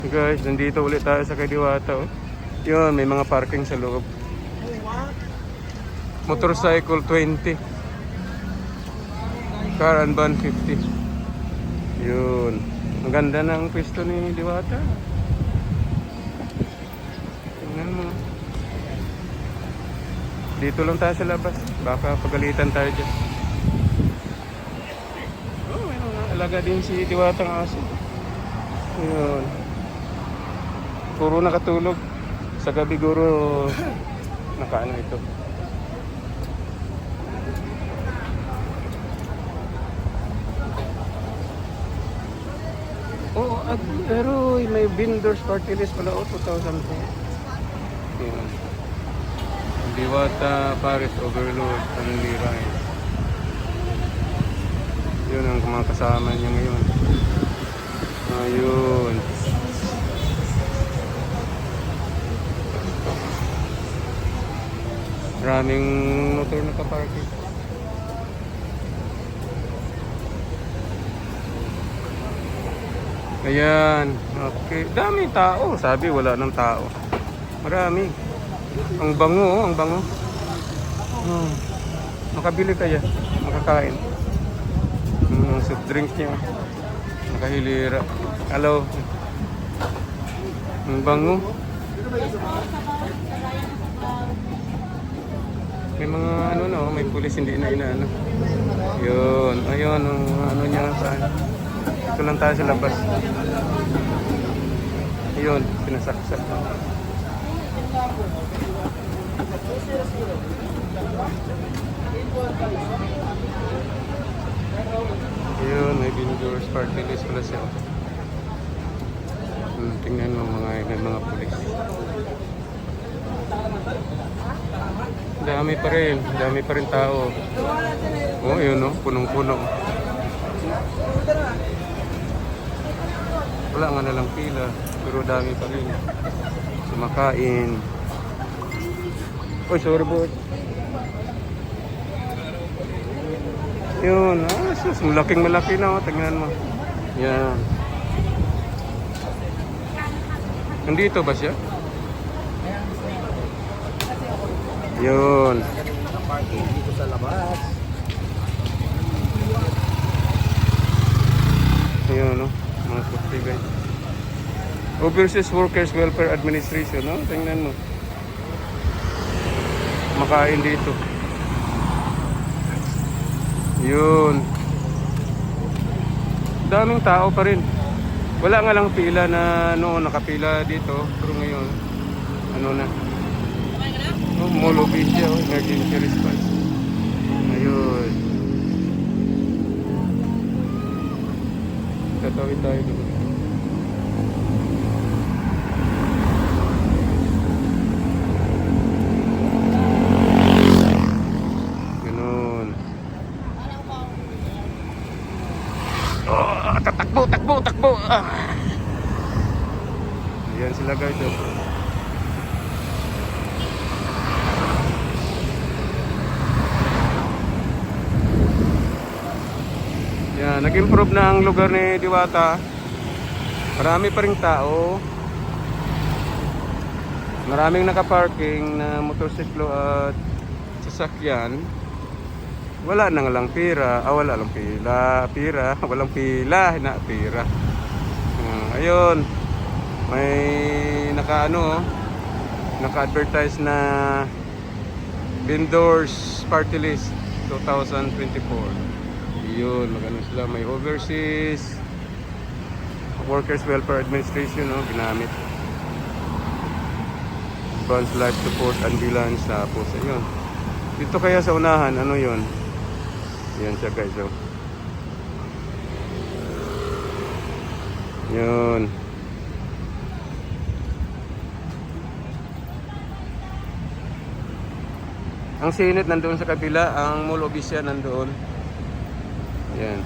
Guys, nandito ulit tayo sa Kadiwata. Oh. Yun, may mga parking sa loob. Motorcycle 20. Car and van 50. Yun. Ang ganda ng pwesto ni Diwata. Tingnan mo. Dito lang tayo sa labas. Baka pagalitan tayo dyan. Oh, may mga alaga din si Diwata ng aso. Yun. Puro nakatulog. Sa gabi guro nakaano ito. Oh, pero may vendors party list pala. 2,000 po. Yun. Diwata, Paris, Overload, Family Ride. Yun ang mga kasama niya ngayon. Ayun. Maraming motor na kaparking. Ayan. Okay. Daming tao. Sabi wala ng tao. Marami. Ang bango, oh, ang bango. Makabili kaya. Makakain. Soft drinks niya. Nakahilira. Hello. Ang bango. May mga ano no, may pulis hindi na inaano. Yun, ayun ang ano niya saan. Ito lang tayo sa labas. Ayun, pinasaksak. Ayun, may vendors party list pala siya. Tingnan mo may mga pulis. Dami pa rin tao. Oh, yun no, punong-puno. Wala nga na lang pila, pero dami pa rin. Sumakain. Oy, sorry boy. Yun, sus, malaking-malaki na, oh, tingnan mo. Yan. Nandito ba siya? Yun. Parking dito sa labas. Ayun, no? Mga puti, guys. Overseas Workers Welfare Administration, no? Tingnan mo. Makain dito. Yun. Daming tao pa rin. Wala nga lang pila na noon nakapila dito. Pero ngayon, ano na. Molo Beach, emergency response. Ayun. Tatawid tayo doon. Ganun. Oh, takbo. Ayan sila guys. Yan, nag-improve na ang lugar ni Diwata. Marami pa ring tao. Maraming nakaparking na motorsiklo at sasakyan. Wala nang lang pira. Wala lang pila. Walang pila. Pira. Ayun. May naka-advertise na vendors party list 2024. Yun, magano sila, may overseas Workers Welfare Administration, no, ginamit. Advanced Life Support Ambulance, tapos ayun. Dito kaya sa unahan, ano yun? Yan siya guys, oh. Yun. Ang Senate nandoon sa kabila, ang Mall Obisya nandoon. Yan.